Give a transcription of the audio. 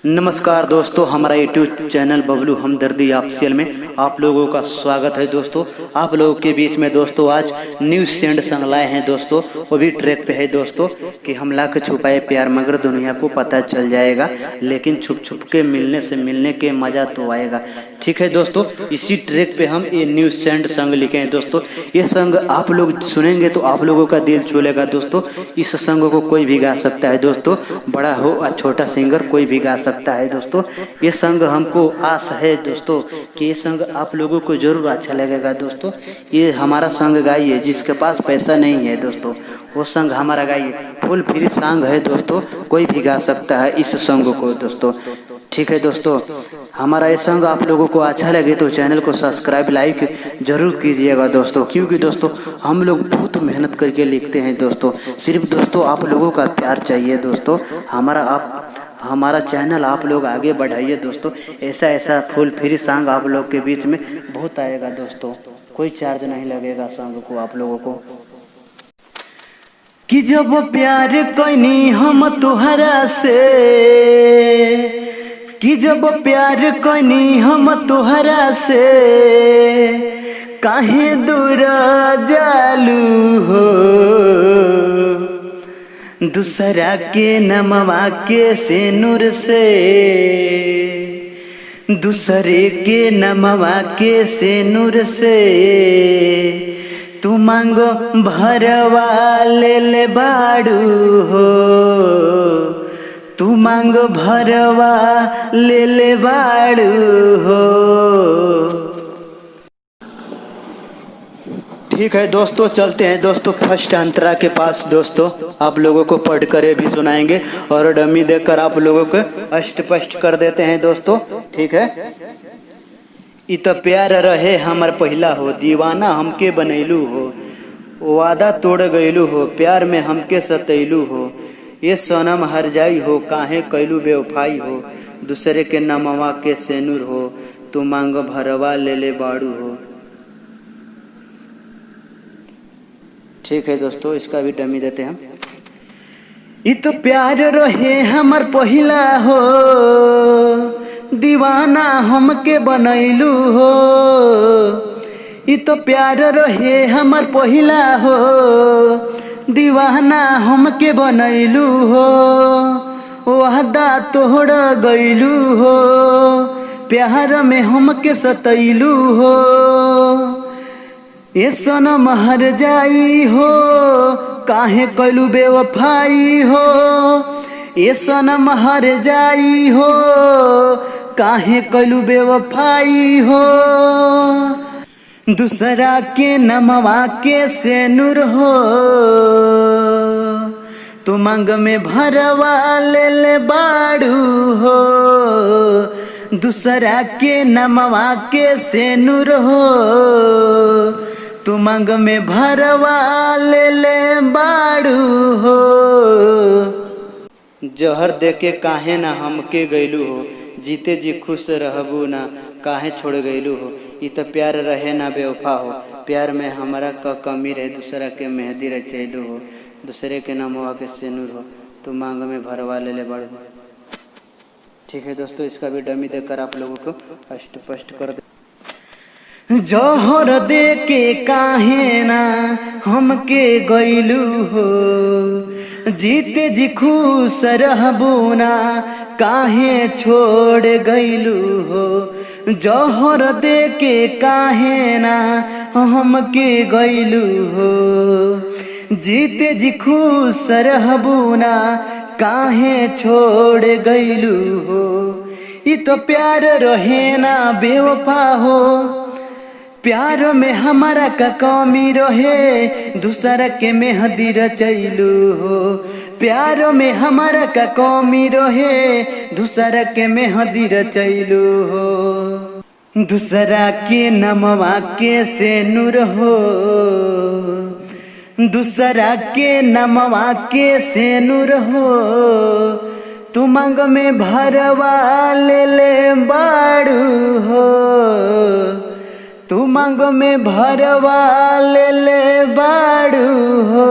नमस्कार दोस्तों, हमारा यूट्यूब चैनल बबलू हमदर्दी ऑफिशियल में आप लोगों का स्वागत है। दोस्तों आप लोगों के बीच में दोस्तों आज न्यू सेंड संग लाए हैं दोस्तों। वो भी ट्रैक पे है दोस्तों कि हम लाख छुपाए प्यार मगर दुनिया को पता चल जाएगा, लेकिन छुप छुप के मिलने से मिलने के मज़ा तो आएगा। ठीक है दोस्तों, इसी ट्रैक पे हम ये न्यू सेंड संग लिखे हैं दोस्तों। ये संग आप लोग सुनेंगे तो आप लोगों का दिल छू लेगा दोस्तों। इस संग को कोई भी गा सकता है दोस्तों, बड़ा हो या छोटा सिंगर कोई भी गा सकता है दोस्तों। ये संग हमको आस है दोस्तों कि ये संग आप लोगों को जरूर अच्छा लगेगा दोस्तों। ये हमारा संग गाइए, जिसके पास पैसा नहीं है दोस्तों वो संग हमारा गाइए। फुल फ्री संग है दोस्तों, कोई भी गा सकता है इस संग को दोस्तों। ठीक है दोस्तों, हमारा ये संग आप लोगों को अच्छा लगे तो चैनल को सब्सक्राइब लाइक जरूर कीजिएगा दोस्तों, क्योंकि दोस्तों हम लोग बहुत मेहनत करके लिखते हैं दोस्तों। सिर्फ दोस्तों आप लोगों का प्यार चाहिए दोस्तों। हमारा चैनल आप लोग आगे बढ़ाइए दोस्तों। ऐसा फुल फ्री सॉन्ग आप लोग के बीच में बहुत आएगा दोस्तों, कोई चार्ज नहीं लगेगा सॉन्ग को आप लोगों को। कि जब प्यार कोई हम तुहरा से, कि जब प्यार कोई हम तुहरा से, काहे दूर जालू हो, दूसरा के नमवा के सिनुर से, दूसरे के नमवा के सिनुर से, तू मांगो भरवा ले बाड़ू हो, तू मांगो भरवा ले बाड़ू हो। ठीक है दोस्तों, चलते हैं दोस्तों फर्स्ट अंतरा के पास दोस्तों। आप लोगों को पढ़ कर भी सुनाएंगे और डमी देखकर आप लोगों को अष्टपष्ट कर देते हैं दोस्तों। ठीक है। इत प्यार रहे हमर पहिला हो, दीवाना हमके बनैलू हो, वादा तोड़ गईलू हो, प्यार में हमके सतैलू हो, ये सनम हर जाई हो, काहे कैलू बेवफाई हो, दूसरे के नमवा के सेनुर हो, तू मांग भरवा ले बाड़ू हो। ठीक है दोस्तों, इसका भी डमी देते हैं हम। इत प्यार रहे हमर पहिला हो, दीवाना हमके बनैलू हो, इत प्यार रहे हमर पहिला हो, दीवाना हमके बनैलू हो, वादा तोड़ गईलू हो, प्यार में हमके सतैलू हो, ये सनम हर जाई हो, काहे कैलू बेवफाई हो, ये सनम हर जाई हो, काहे कैलू बेवफाई हो, दूसरा के नमवा के सेनुर हो, तू मांग में भरवा ले बाड़ू हो, दूसरा के नमवा के सेनुर हो, तू मांग में भरवा ले बाड़ू हो। जहर देके काहे ना हमके गईलू हो, जीते जी खुश रहबू ना, काहे छोड़ गईलू हो, ई तो प्यार रहे ना बेवफा हो, प्यार में हमारा का कमी रहे, दूसरा के मेहंदी रचैलू हो, दूसरे के नमवा के सेनुर हो, तू मांग में भरवा ले बाड़ू हो। ठीक है दोस्तों, इसका भी डमी देकर आप लोगों को अष्टपष्ट कर दे। जहर दे के काहे ना हमके गईलू हो, जीते जी खुश रहबू ना, काहे छोड़ गईलू हो, जहर दे के काहे ना हमके गईलू हो, जीते जी खुश रहबू ना, काहे छोड़ गईलू हो, ई तो प्यार रहे ना बेवफा हो, प्यार में हमारा का कमी रहे, दूसरा के मेहंदी रचैलू हो, प्यार में हमारा का कमी रहे, दूसरा के मेहंदी रचैलू हो, दूसरा के नमवा के सेनुर हो, दूसरा के नमवा के सेनुर हो, तू मांग में भरवा ले बाड़ू हो, तू मांग में भरवा ले बाड़ू हो।